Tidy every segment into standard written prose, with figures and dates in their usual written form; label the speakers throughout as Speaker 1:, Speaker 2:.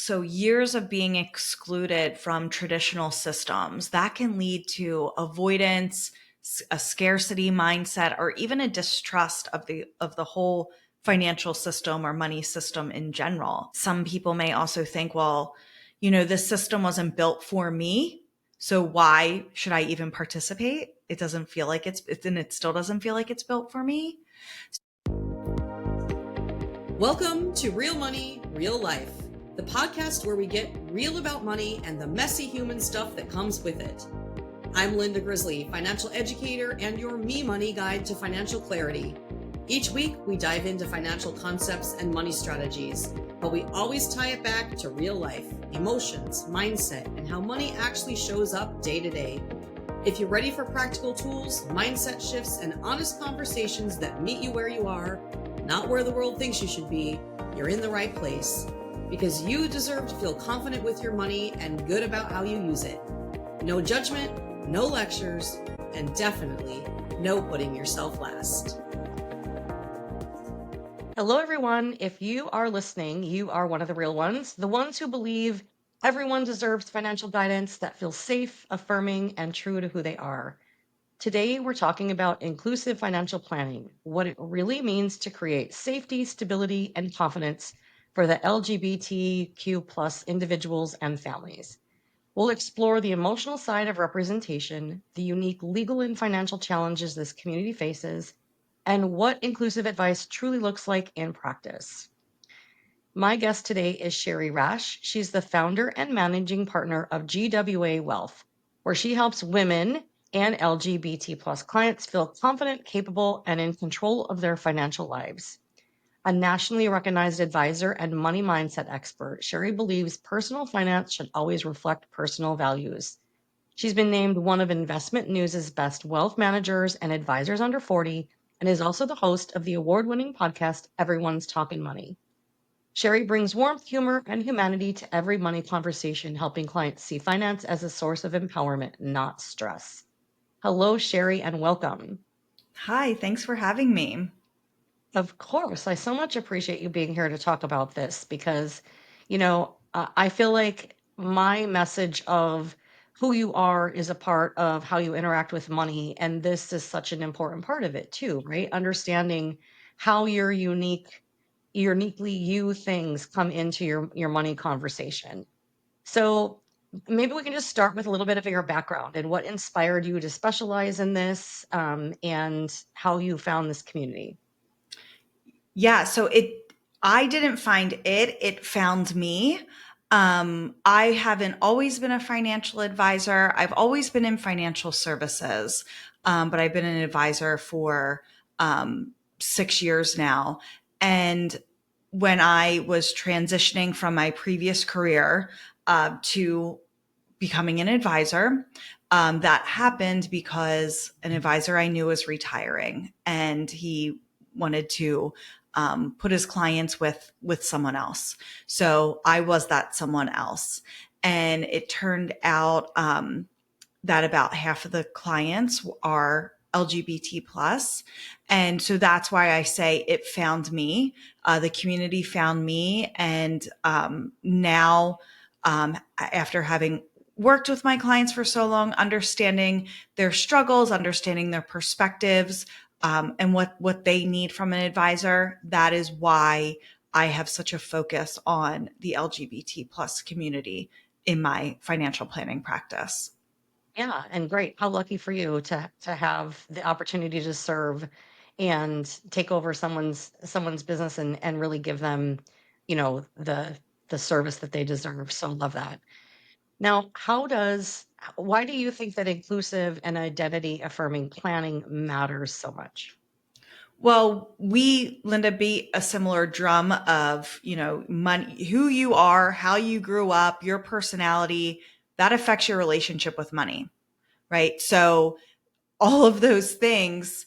Speaker 1: So years of being excluded from traditional systems, that can lead to avoidance, a scarcity mindset, or even a distrust of the whole financial system or money system in general. Some people may also think, well, this system wasn't built for me, so why should I even participate? It doesn't feel like it still doesn't feel like it's built for me.
Speaker 2: Welcome to Real Money, Real Life, the podcast where we get real about money and the messy human stuff that comes with it. I'm Linda Grizely, financial educator and your Me Money guide to financial clarity. Each week, we dive into financial concepts and money strategies, but we always tie it back to real life, emotions, mindset, and how money actually shows up day to day. If you're ready for practical tools, mindset shifts, and honest conversations that meet you where you are, not where the world thinks you should be, you're in the right place. Because you deserve to feel confident with your money and good about how you use it. No judgment, no lectures, and definitely no putting yourself last.
Speaker 3: Hello, everyone. If you are listening, you are one of the real ones, the ones who believe everyone deserves financial guidance that feels safe, affirming, and true to who they are. Today, we're talking about inclusive financial planning, what it really means to create safety, stability, and confidence for the LGBTQ plus individuals and families. We'll explore the emotional side of representation, the unique legal and financial challenges this community faces, and what inclusive advice truly looks like in practice. My guest today is Shari Rash. She's the founder and managing partner of GWA Wealth, where she helps women and LGBT plus clients feel confident, capable, and in control of their financial lives. A nationally recognized advisor and money mindset expert, Shari believes personal finance should always reflect personal values. She's been named one of Investment News' best wealth managers and advisors under 40, and is also the host of the award-winning podcast, Everyone's Talking Money. Shari brings warmth, humor, and humanity to every money conversation, helping clients see finance as a source of empowerment, not stress. Hello, Shari, and welcome.
Speaker 1: Hi, thanks for having me.
Speaker 3: Of course, I so much appreciate you being here to talk about this because, I feel like my message of who you are is a part of how you interact with money. And this is such an important part of it too, right? Understanding how your uniquely you things come into your money conversation. So maybe we can just start with a little bit of your background and what inspired you to specialize in this, and how you found this community.
Speaker 1: Yeah, so I didn't find it found me. I haven't always been a financial advisor. I've always been in financial services, but I've been an advisor for 6 years now. And when I was transitioning from my previous career to becoming an advisor, that happened because an advisor I knew was retiring, and he wanted to put his clients with someone else. So I was that someone else, and it turned out that about half of the clients are LGBT plus. And so that's why I say it found me. The community found me. And now, after having worked with my clients for so long, understanding their struggles, understanding their perspectives, and what they need from an advisor, that is why I have such a focus on the LGBT plus community in my financial planning practice.
Speaker 3: Yeah, and great. How lucky for you to have the opportunity to serve and take over someone's business and really give them, the service that they deserve. So love that. Now, why do you think that inclusive and identity affirming planning matters so much?
Speaker 1: Well, Linda, beat a similar drum of, money, who you are, how you grew up, your personality, that affects your relationship with money, right? So all of those things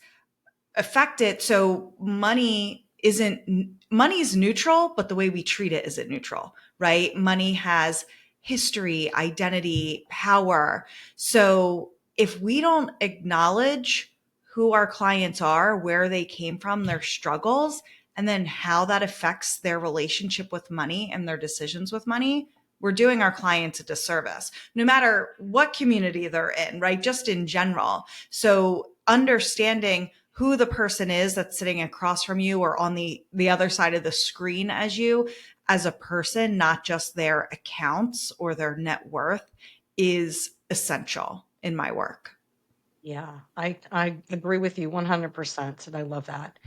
Speaker 1: affect it. So money is neutral, but the way we treat it isn't neutral, right? Money has history, identity, power. So if we don't acknowledge who our clients are, where they came from, their struggles, and then how that affects their relationship with money and their decisions with money, we're doing our clients a disservice, no matter what community they're in, right? Just in general. So understanding who the person is that's sitting across from you or on the other side of the screen as a person, not just their accounts or their net worth, is essential in my work.
Speaker 3: Yeah, I agree with you 100%, and I love that.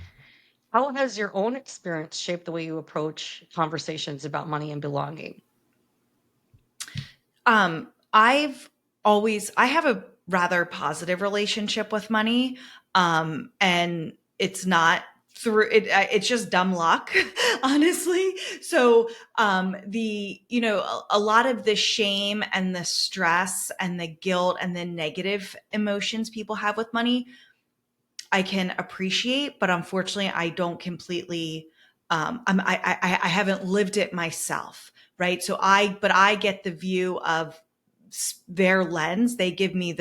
Speaker 3: How has your own experience shaped the way you approach conversations about money and belonging?
Speaker 1: I have a rather positive relationship with money. And it's not through it, it's just dumb luck, honestly. So, a lot of the shame and the stress and the guilt and the negative emotions people have with money, I can appreciate, but unfortunately, I don't completely. I haven't lived it myself, right? But I get the view of their lens. They give me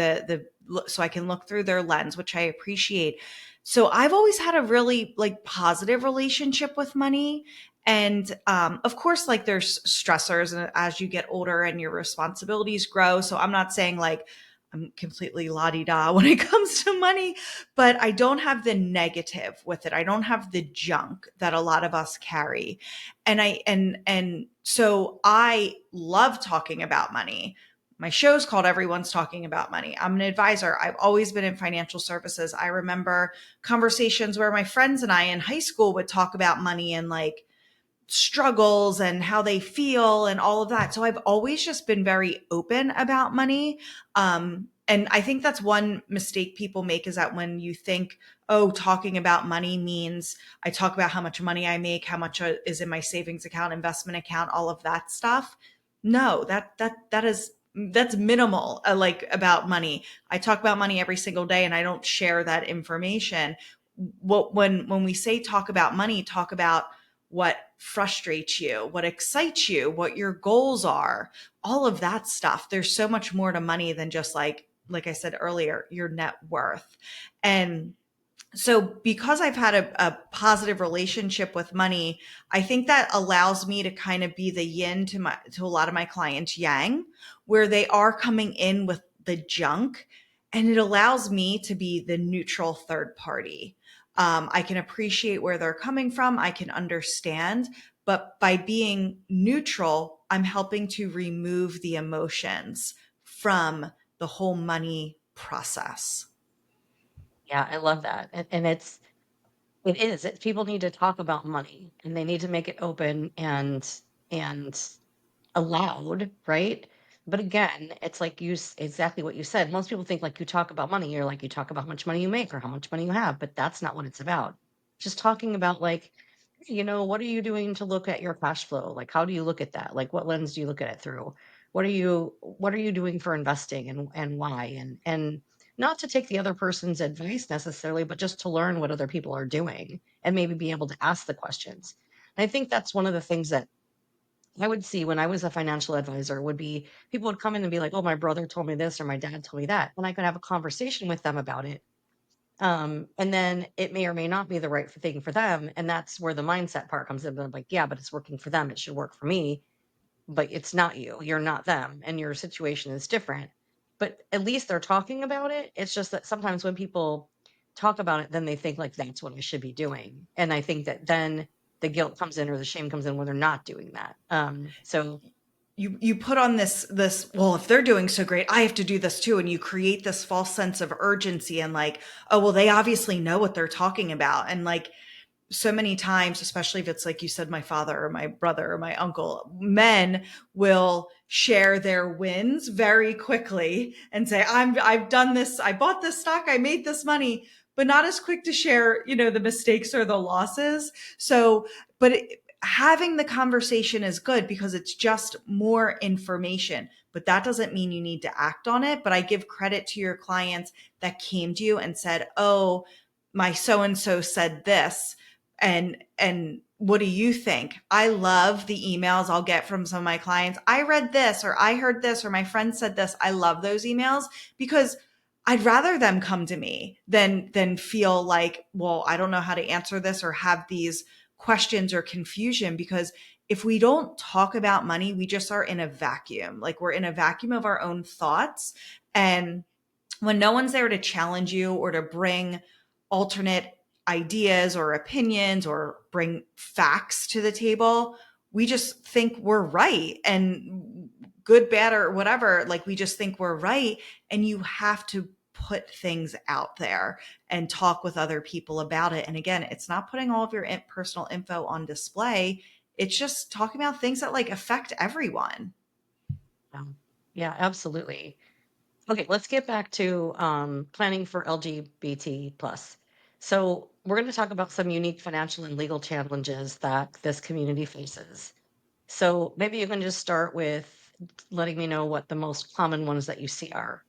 Speaker 1: so I can look through their lens, which I appreciate. So I've always had a really like positive relationship with money. And of course, like there's stressors as you get older and your responsibilities grow. So I'm not saying like I'm completely la di da when it comes to money, but I don't have the negative with it. I don't have the junk that a lot of us carry. And so I love talking about money. My show's called Everyone's Talking About Money. I'm an advisor. I've always been in financial services. I remember conversations where my friends and I in high school would talk about money and like struggles and how they feel and all of that. So I've always just been very open about money. And I think that's one mistake people make, is that when you think, oh, talking about money means I talk about how much money I make, how much is in my savings account, investment account, all of that stuff. No, that's minimal, like about money. I talk about money every single day and I don't share that information. When we say talk about money, talk about what frustrates you, what excites you, what your goals are, all of that stuff. There's so much more to money than just like I said earlier, your net worth. And so because I've had a positive relationship with money, I think that allows me to kind of be the yin to a lot of my clients' yang, where they are coming in with the junk, and it allows me to be the neutral third party. I can appreciate where they're coming from, I can understand, but by being neutral, I'm helping to remove the emotions from the whole money process.
Speaker 3: Yeah, I love that. And it is. People need to talk about money and they need to make it open and allowed, right? But again, it's like exactly what you said. Most people think like you talk about money, you're like you talk about how much money you make or how much money you have, but that's not what it's about. Just talking about like, what are you doing to look at your cash flow? Like how do you look at that? Like what lens do you look at it through? What are you doing for investing and why? And not to take the other person's advice necessarily, but just to learn what other people are doing and maybe be able to ask the questions. And I think that's one of the things that I would see when I was a financial advisor would be people would come in and be like, "Oh, my brother told me this or my dad told me that." And I could have a conversation with them about it. And then it may or may not be the right thing for them. And that's where the mindset part comes in. They're like, yeah, but it's working for them. It should work for me, but it's not you. You're not them. And your situation is different. But at least they're talking about it. It's just that sometimes when people talk about it, then they think like that's what I should be doing. And I think that then the guilt comes in or the shame comes in when they're not doing that. So
Speaker 1: You put on this, well, if they're doing so great, I have to do this too, and you create this false sense of urgency and like, oh well, they obviously know what they're talking about. And like, so many times, especially if it's like you said, my father or my brother or my uncle, men will share their wins very quickly and say, I've done this, I bought this stock, I made this money, but not as quick to share, the mistakes or the losses. So, but having the conversation is good because it's just more information, but that doesn't mean you need to act on it. But I give credit to your clients that came to you and said, oh, my so and so said this, and what do you think? I love the emails I'll get from some of my clients. I read this, or I heard this, or my friend said this. I love those emails because I'd rather them come to me than feel like, well, I don't know how to answer this or have these questions or confusion, because if we don't talk about money, we just are in a vacuum. Like we're in a vacuum of our own thoughts. And when no one's there to challenge you or to bring alternate ideas or opinions or bring facts to the table, we just think we're right, and good, bad, or whatever. Like we just think we're right. And you have to put things out there and talk with other people about it. And again, it's not putting all of your personal info on display. It's just talking about things that like affect everyone.
Speaker 3: Yeah, absolutely. Okay, let's get back to planning for LGBT plus. So we're going to talk about some unique financial and legal challenges that this community faces. So maybe you can just start with letting me know what the most common ones that you see are.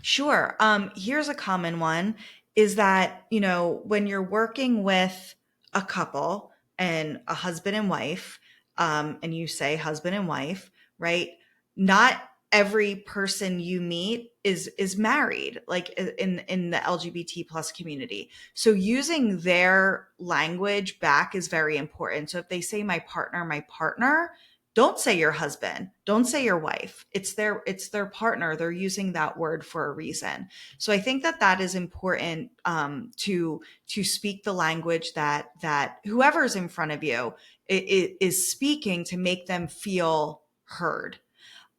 Speaker 1: Sure. Here's a common one is that, when you're working with a couple and a husband and wife, and you say husband and wife, right? Not every person you meet is married, like in the LGBT plus community. So using their language back is very important. So if they say my partner, don't say your husband, don't say your wife. It's their partner. They're using that word for a reason. So I think that is important, to speak the language that whoever's in front of you is speaking, to make them feel heard.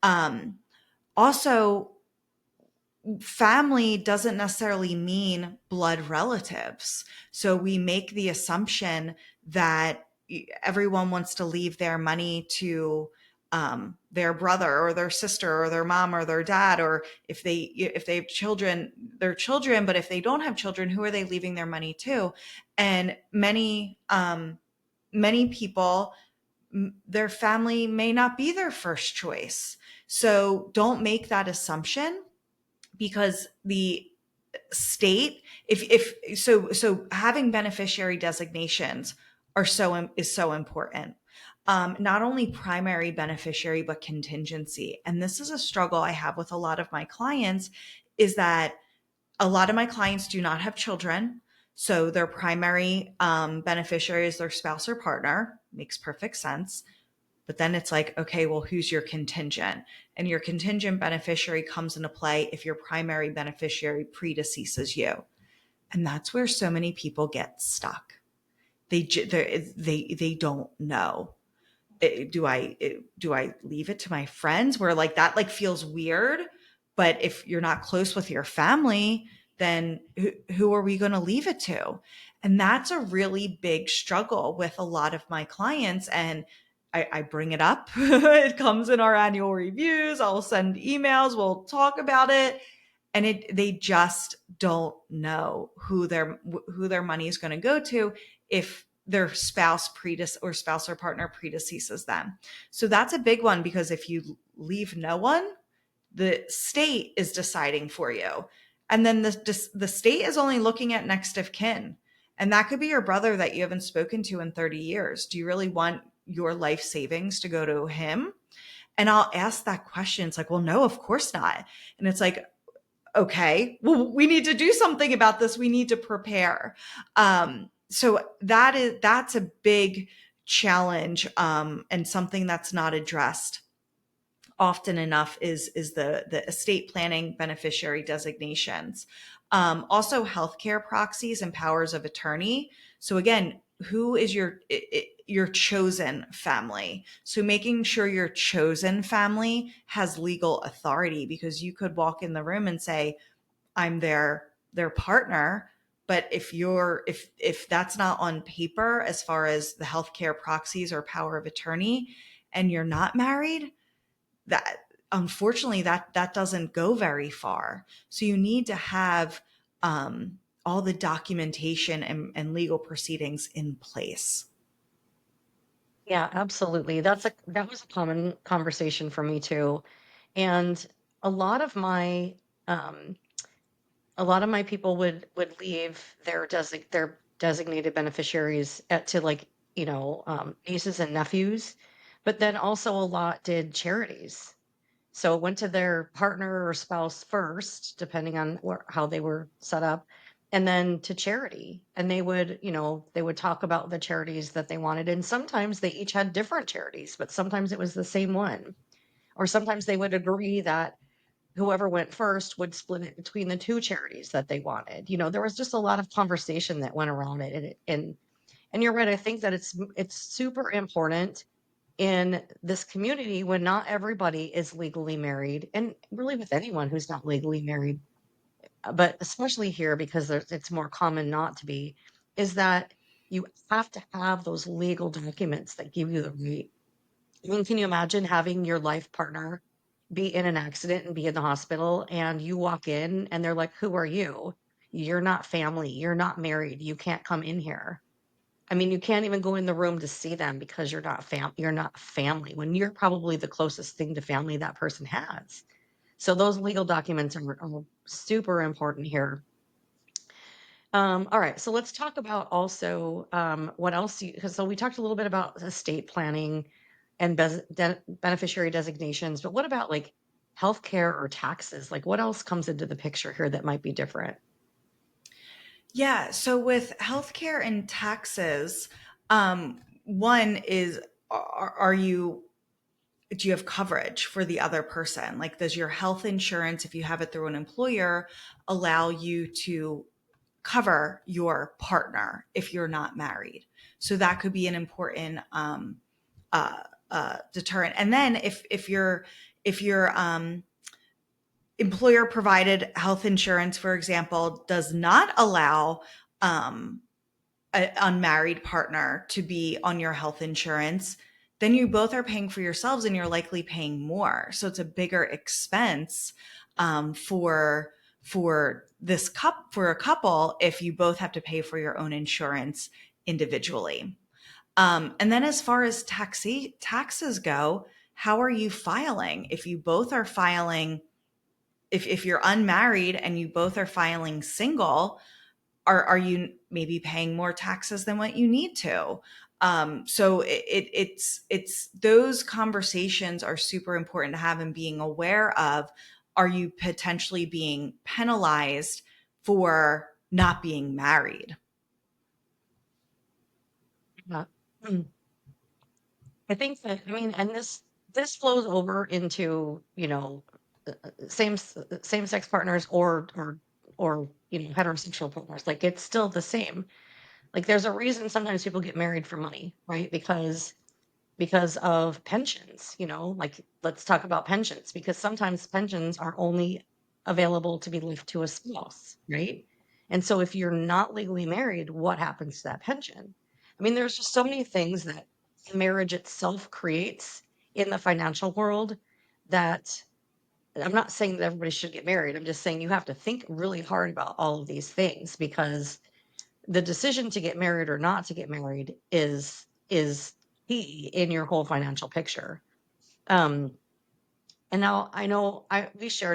Speaker 1: um, Also, family doesn't necessarily mean blood relatives. So we make the assumption that everyone wants to leave their money to their brother or their sister or their mom or their dad, or if they have children, their children. But if they don't have children, who are they leaving their money to? And many people, their family may not be their first choice. So don't make that assumption, because the state, if having beneficiary designations is so important. Not only primary beneficiary but contingency. And this is a struggle I have with a lot of my clients, is that a lot of my clients do not have children. So their primary beneficiary is their spouse or partner. Makes perfect sense. But then it's like, okay, well, who's your contingent? And your contingent beneficiary comes into play if your primary beneficiary predeceases you. And that's where so many people get stuck. They don't know. Do I leave it to my friends, where like that like feels weird? But if you're not close with your family, then who are we going to leave it to? And that's a really big struggle with a lot of my clients. And I bring it up. It comes in our annual reviews. I'll send emails. We'll talk about it. And they just don't know who their money is going to go to if their spouse or partner predeceases them. So that's a big one, because if you leave no one, the state is deciding for you. And then the state is only looking at next of kin. And that could be your brother that you haven't spoken to in 30 years. Do you really want your life savings to go to him? And I'll ask that question. It's like, well, no, of course not. And it's like, okay, well, we need to do something about this. We need to prepare. So that's a big challenge, and something that's not addressed often enough is the estate planning beneficiary designations. Also, healthcare proxies and powers of attorney. So again, who is your chosen family? So making sure your chosen family has legal authority, because you could walk in the room and say, I'm their partner. But if that's not on paper as far as the healthcare proxies or power of attorney, and you're not married, that unfortunately that doesn't go very far. So you need to have all the documentation and legal proceedings in place.
Speaker 3: Yeah, absolutely. That was a common conversation for me too. And a lot of my um a lot of my people would leave their designated beneficiaries to like, nieces and nephews, but then also a lot did charities. So it went to their partner or spouse first, depending on how they were set up. and then to charity. And they would talk about the charities that they wanted. And sometimes they each had different charities, but sometimes it was the same one. Or sometimes they would agree that whoever went first would split it between the two charities that they wanted. There was just a lot of conversation that went around it. And you're right. I think that it's super important in this community when not everybody is legally married, and really with anyone who's not legally married, but especially here because it's more common not to be, is that you have to have those legal documents that give you the right. I mean, can you imagine having your life partner be in an accident and be in the hospital, and you walk in and they're like, "Who are you? You're not family. You're not married. You can't come in here." I mean, you can't even go in the room to see them because you're not family when you're probably the closest thing to family that person has. So those legal documents are super important here. All right, so let's talk about also what else because so we talked a little bit about estate planning and beneficiary designations, but what about like healthcare or taxes? Like what else comes into the picture here that might be different?
Speaker 1: Yeah. So with healthcare and taxes, one is, are you, do you have coverage for the other person? Like, does your health insurance, if you have it through an employer, allow you to cover your partner if you're not married? So that could be an important uh, deterrent. And then if your employer provided health insurance, for example, does not allow um, an unmarried partner to be on your health insurance, then you both are paying for yourselves and you're likely paying more. So it's a bigger expense for for a couple if you both have to pay for your own insurance individually. And then as far as taxes go, how are you filing? If you both are filing, if you're unmarried and you both are filing single, are you maybe paying more taxes than what you need to? So it's those conversations are super important to have, and being aware of, are you potentially being penalized for not being married?
Speaker 3: Uh, I think that, I mean, and this flows over into, same sex partners or heterosexual partners. Like it's still the same. Like there's a reason sometimes people get married for money, right? Because of pensions, like let's talk about pensions because sometimes pensions are only available to be left to a spouse, right? And so if you're not legally married, what happens to that pension? I mean, there's just so many things that marriage itself creates in the financial world that I'm not saying that everybody should get married. I'm just saying you have to think really hard about all of these things because the decision to get married or not to get married is key in your whole financial picture. Um, and now I know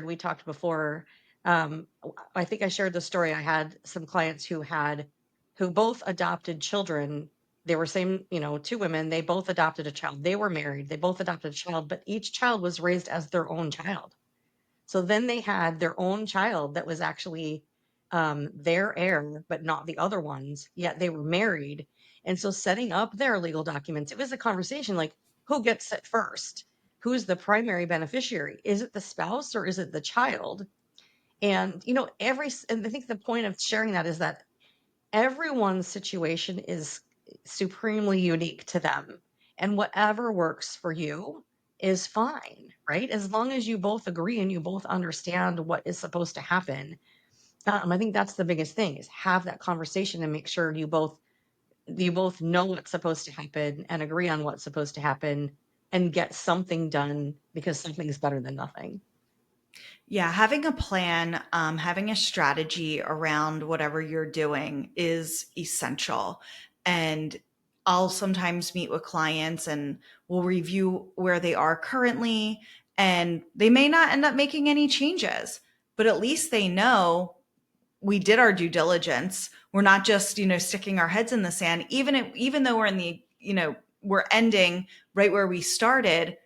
Speaker 3: we talked before. I think I shared the story. I had some clients who both adopted children. They were same, two women. They both adopted a child. They were married. They both adopted a child, but each child was raised as their own child. So then they had their own child that was actually their heir, but not the other ones, yet they were married. And so setting up their legal documents, it was a conversation like, who gets it first? Who's the primary beneficiary? Is it the spouse or is it the child? And, and I think the point of sharing that is that everyone's situation is supremely unique to them. And whatever works for you is fine, right? As long as you both agree and you both understand what is supposed to happen. I think that's the biggest thing is have that conversation and make sure you both know what's supposed to happen and agree on what's supposed to happen and get something done because something is better than nothing.
Speaker 1: Yeah, having a plan, having a strategy around whatever you're doing is essential. And I'll sometimes meet with clients and we'll review where they are currently, and they may not end up making any changes, but at least they know we did our due diligence. We're not just, sticking our heads in the sand, even though we're in the, we're ending right where we started.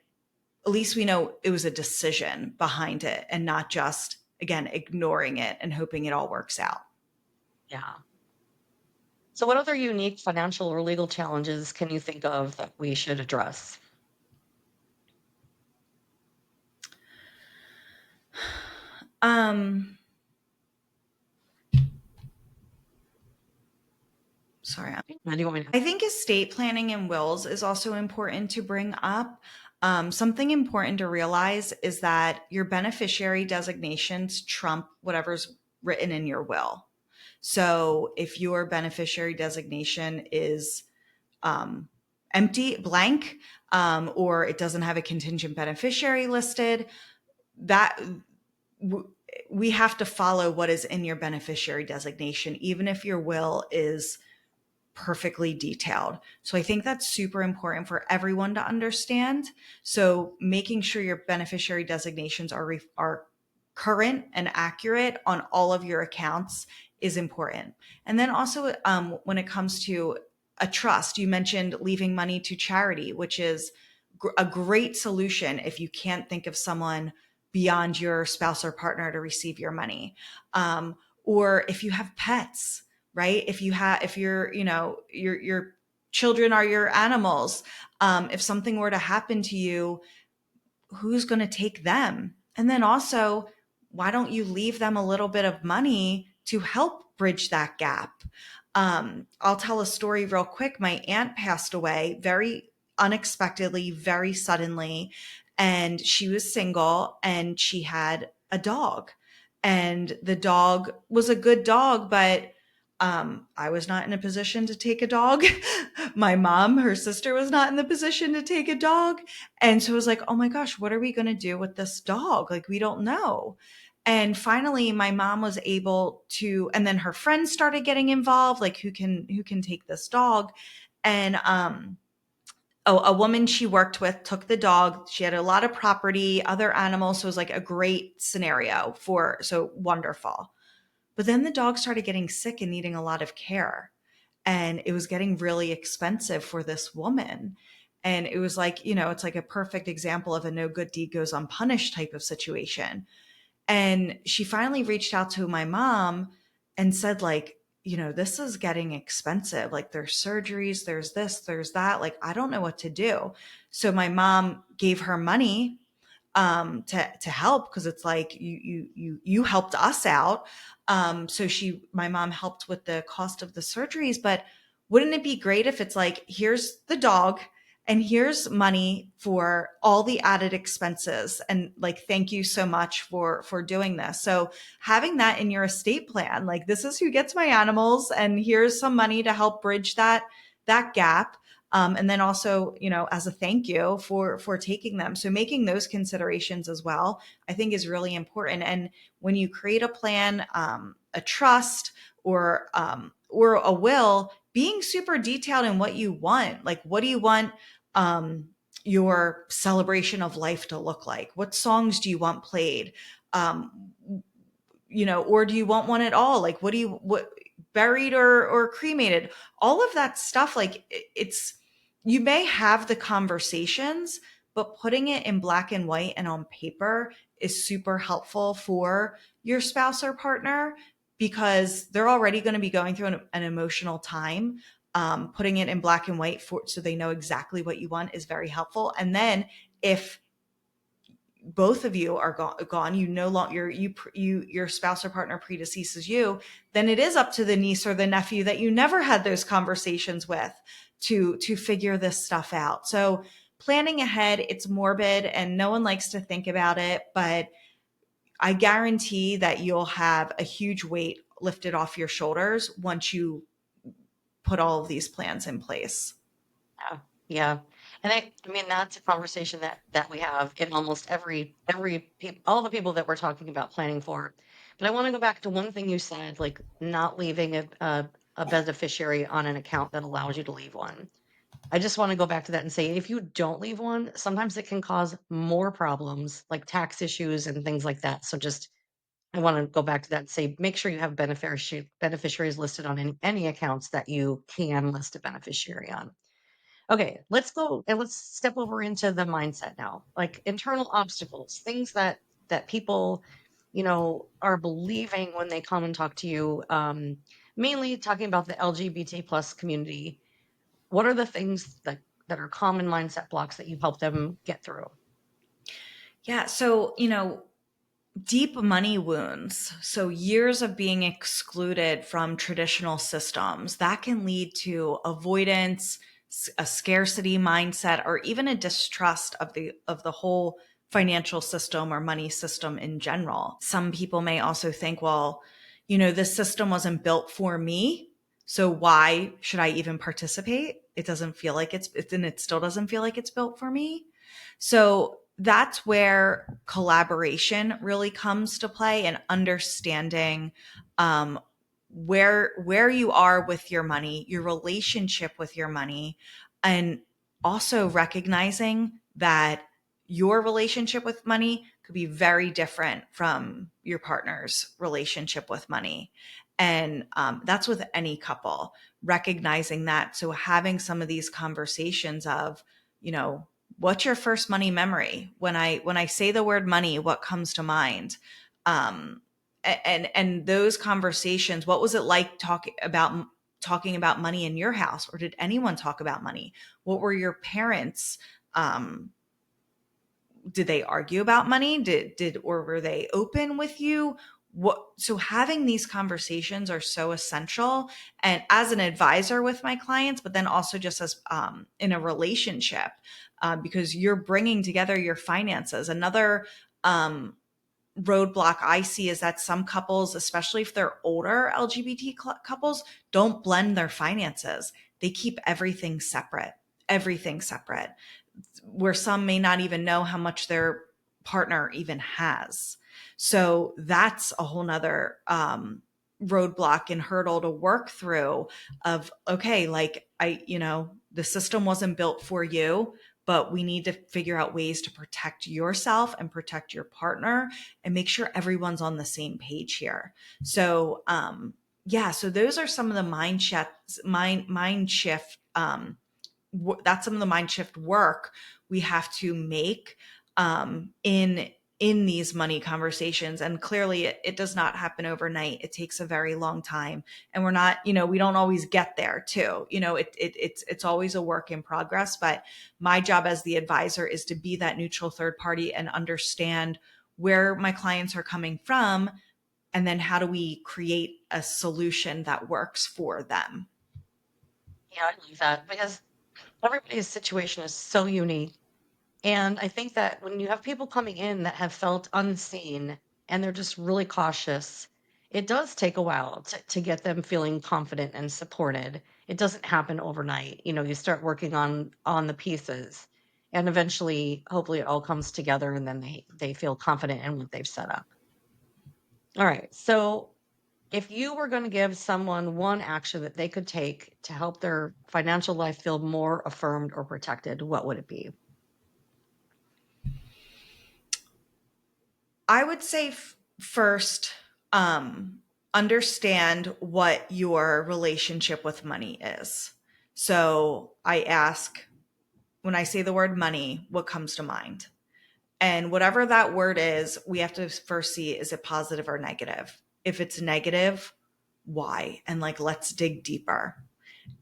Speaker 1: At least we know it was a decision behind it and not just, again, ignoring it and hoping it all works out.
Speaker 3: Yeah. So, what other unique financial or legal challenges can you think of that we should address?
Speaker 1: Um, sorry,
Speaker 3: How do you want me to?
Speaker 1: I think estate planning and wills is also important to bring up. Something important to realize is that your beneficiary designations trump whatever's written in your will. So if your beneficiary designation is um, empty, blank, or it doesn't have a contingent beneficiary listed, that we have to follow what is in your beneficiary designation, even if your will is perfectly detailed. So I think that's super important for everyone to understand. So making sure your beneficiary designations are current and accurate on all of your accounts is important. And then also when it comes to a trust, you mentioned leaving money to charity, which is a great solution if you can't think of someone beyond your spouse or partner to receive your money. Or if you have pets, right? If you're, your children are your animals. If something were to happen to you, who's going to take them? And then also, why don't you leave them a little bit of money to help bridge that gap? I'll tell a story real quick. My aunt passed away very unexpectedly, very suddenly, and she was single and she had a dog. And the dog was a good dog, but I was not in a position to take a dog. My mom, her sister, was not in the position to take a dog. And so it was like, oh my gosh, what are we going to do with this dog? Like, we don't know. And finally, my mom was able to, and then her friends started getting involved, like who can take this dog. And a woman she worked with took the dog. She had a lot of property, other animals. So it was like a great scenario for, so wonderful. But then the dog started getting sick and needing a lot of care. And it was getting really expensive for this woman. And it was like, it's like a perfect example of a no good deed goes unpunished type of situation. And she finally reached out to my mom and said, like, this is getting expensive. Like, there's surgeries, there's this, there's that. Like, I don't know what to do. So my mom gave her money to help, because it's like you helped us out. So my mom helped with the cost of the surgeries. But wouldn't it be great if it's like, here's the dog and here's money for all the added expenses, and like, thank you so much for doing this. So having that in your estate plan, like, this is who gets my animals and here's some money to help bridge that gap. And then also, as a thank you for taking them. So making those considerations as well, I think, is really important. And when you create a plan, a trust, or a will, being super detailed in what you want. Like, what do you want your celebration of life to look like? What songs do you want played? Um, or do you want one at all? Like, what buried or cremated? All of that stuff, like, it's, you may have the conversations, but putting it in black and white and on paper is super helpful for your spouse or partner, because they're already going to be going through an emotional time. Putting it in black and white so they know exactly what you want is very helpful. And then if both of you are gone, you no longer, your spouse or partner predeceases you, then it is up to the niece or the nephew that you never had those conversations with to figure this stuff out. So planning ahead, it's morbid and no one likes to think about it, but I guarantee that you'll have a huge weight lifted off your shoulders once you put all of these plans in place.
Speaker 3: Yeah, yeah. And I mean, that's a conversation that we have in almost all the people that we're talking about planning for. But I want to go back to one thing you said, like not leaving a beneficiary on an account that allows you to leave one. I just want to go back to that and say, if you don't leave one, sometimes it can cause more problems, like tax issues and things like that. So just, I want to go back to that and say, make sure you have beneficiaries listed on any accounts that you can list a beneficiary on. Okay, let's go and let's step over into the mindset now. Like internal obstacles, things that people, are believing when they come and talk to you. mainly talking about the LGBT plus community. What are the things that are common mindset blocks that you help them get through?
Speaker 1: Yeah. So, deep money wounds, so years of being excluded from traditional systems, that can lead to avoidance, a scarcity mindset, or even a distrust of the whole financial system or money system in general. Some people may also think, well, this system wasn't built for me, so why should I even participate? It doesn't feel like and it still doesn't feel like it's built for me. So that's where collaboration really comes to play, and understanding um, where you are with your money, your relationship with your money, and also recognizing that your relationship with money could be very different from your partner's relationship with money. And that's with any couple, recognizing that. So having some of these conversations of, you know, what's your first money memory? When I say the word money, what comes to mind? Um, and those conversations, what was it like talking about money in your house, or did anyone talk about money? What were your parents? Um, did they argue about money? Did or were they open with you? So having these conversations are so essential, and as an advisor with my clients, but then also just as in a relationship, because you're bringing together your finances. Another um, roadblock I see is that some couples, especially if they're older LGBT couples, don't blend their finances. They keep everything separate, where some may not even know how much their partner even has. So that's a whole nother roadblock and hurdle to work through of, okay, like the system wasn't built for you, but we need to figure out ways to protect yourself and protect your partner and make sure everyone's on the same page here. So, yeah, so those are some of the mind shift that's some of the mind shift work we have to make in these money conversations. And clearly it does not happen overnight. It takes a very long time, and we're not, we don't always get there too. It's always a work in progress, but my job as the advisor is to be that neutral third party and understand where my clients are coming from, and then how do we create a solution that works for them.
Speaker 3: Yeah, I love that because everybody's situation is so unique. And I think that when you have people coming in that have felt unseen and they're just really cautious, it does take a while to get them feeling confident and supported. It doesn't happen overnight. You start working on the pieces and eventually, hopefully it all comes together and then they feel confident in what they've set up. All right. So if you were going to give someone one action that they could take to help their financial life feel more affirmed or protected, what would it be?
Speaker 1: I would say first, um, understand what your relationship with money is. So I ask, when I say the word money, what comes to mind? And whatever that word is, we have to first see, is it positive or negative? If it's negative, why? And like, let's dig deeper.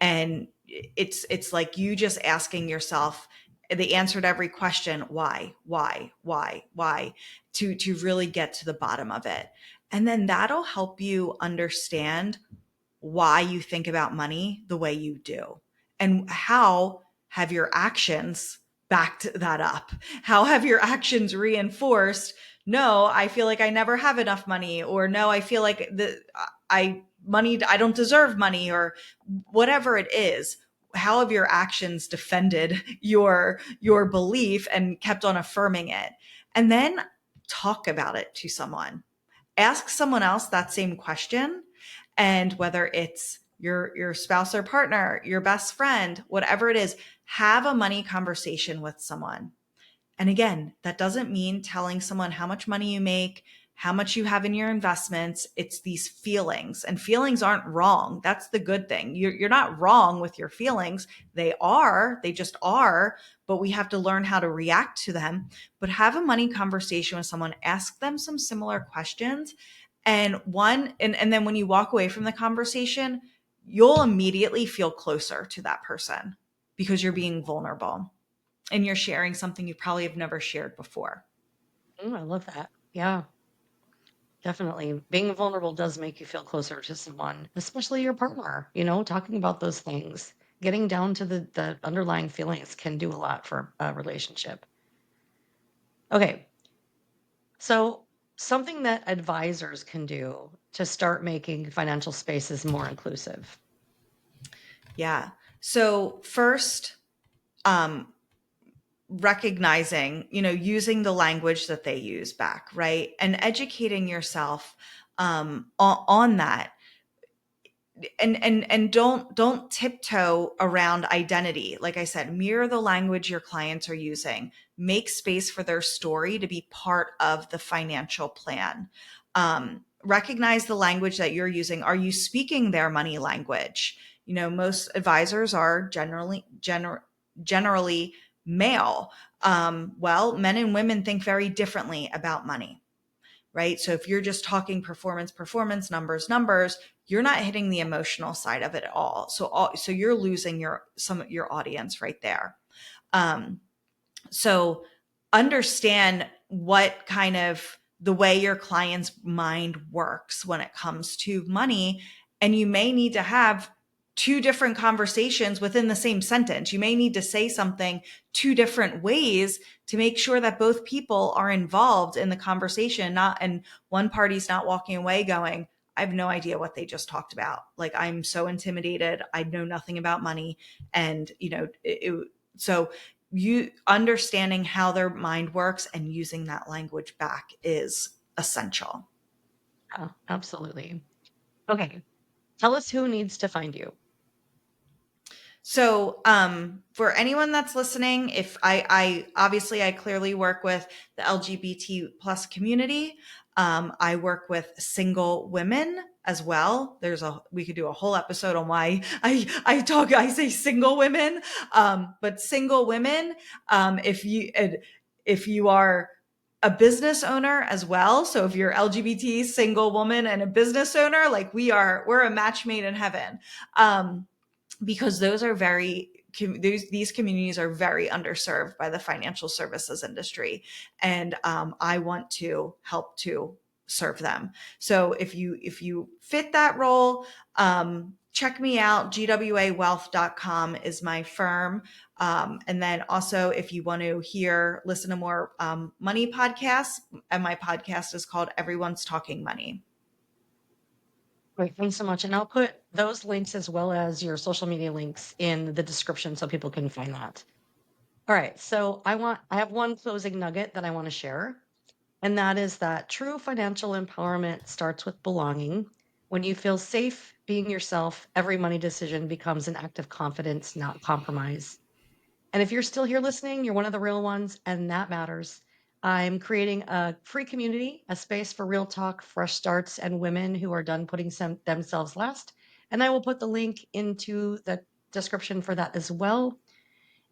Speaker 1: And it's like you just asking yourself the answer to every question, why, to really get to the bottom of it. And then that'll help you understand why you think about money the way you do, and how have your actions backed that up. How have your actions reinforced, no, I feel like I never have enough money, or no, I feel like I don't deserve money, or whatever it is. How have your actions defended your belief and kept on affirming it? And then talk about it to someone. Ask someone else that same question, and whether it's your spouse or partner, your best friend, whatever it is, have a money conversation with someone. And again, that doesn't mean telling someone how much money you make, how much you have in your investments. It's these feelings, and feelings aren't wrong. That's the good thing. You're not wrong with your feelings. They just are, but we have to learn how to react to them. But have a money conversation with someone, ask them some similar questions, And then when you walk away from the conversation, you'll immediately feel closer to that person because you're being vulnerable and you're sharing something you probably have never shared before.
Speaker 3: I love that. Yeah, definitely. Being vulnerable does make you feel closer to someone, especially your partner, talking about those things. Getting down to the underlying feelings can do a lot for a relationship. Okay, so something that advisors can do to start making financial spaces more inclusive.
Speaker 1: Yeah. So first, recognizing, using the language that they use back, right? And educating yourself on that. And don't tiptoe around identity. Like I said, mirror the language your clients are using. Make space for their story to be part of the financial plan. Recognize the language that you're using. Are you speaking their money language? Most advisors are generally male. Well, men and women think very differently about money, right? So if you're just talking performance, numbers, you're not hitting the emotional side of it at all. So you're losing some of your audience right there. So understand what kind of the way your client's mind works when it comes to money. And you may need to have two different conversations within the same sentence. You may need to say something two different ways to make sure that both people are involved in the conversation, and one party's not walking away going, I have no idea what they just talked about. Like, I'm so intimidated. I know nothing about money. And, so you understanding how their mind works and using that language back is essential.
Speaker 3: Yeah, absolutely. Okay. Tell us who needs to find you.
Speaker 1: So, for anyone that's listening, if I obviously I clearly work with the LGBT plus community. I work with single women as well. We could do a whole episode on why I say single women. But single women, if you are a business owner as well. So if you're LGBT, single woman, and a business owner, like we're a match made in heaven. Because these communities are very underserved by the financial services industry, and I want to help to serve them. So if you fit that role, check me out. GWAwealth.com is my firm. And then also, if you want to listen to more money podcasts, and my podcast is called Everyone's Talking Money.
Speaker 3: Great, thanks so much. And I'll put those links as well as your social media links in the description so people can find that. All right. So I have one closing nugget that I want to share. And that is that true financial empowerment starts with belonging. When you feel safe being yourself, every money decision becomes an act of confidence, not compromise. And if you're still here listening, you're one of the real ones, and that matters. I'm creating a free community, a space for real talk, fresh starts, and women who are done putting themselves last. And I will put the link into the description for that as well.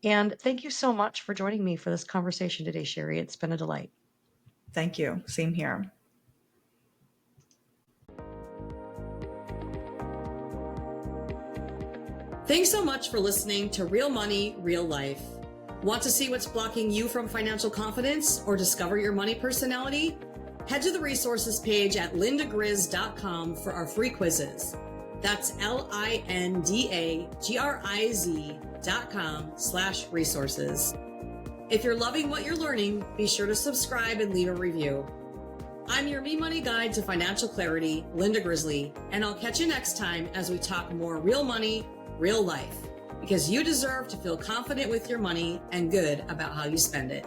Speaker 3: And thank you so much for joining me for this conversation today, Shari. It's been a delight.
Speaker 1: Thank you. Same here.
Speaker 2: Thanks so much for listening to Real Money, Real Life. Want to see what's blocking you from financial confidence or discover your money personality? Head to the resources page at lindagriz.com for our free quizzes. That's LINDAGRIZ.com/resources. If you're loving what you're learning, be sure to subscribe and leave a review. I'm your Me Money guide to financial clarity, Linda Grizely, and I'll catch you next time as we talk more real money, real life, because you deserve to feel confident with your money and good about how you spend it.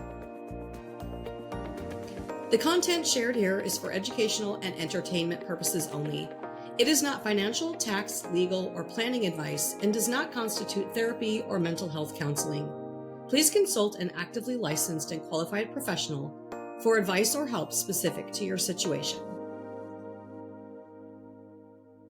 Speaker 2: The content shared here is for educational and entertainment purposes only. It is not financial, tax, legal, or planning advice and does not constitute therapy or mental health counseling. Please consult an actively licensed and qualified professional for advice or help specific to your situation.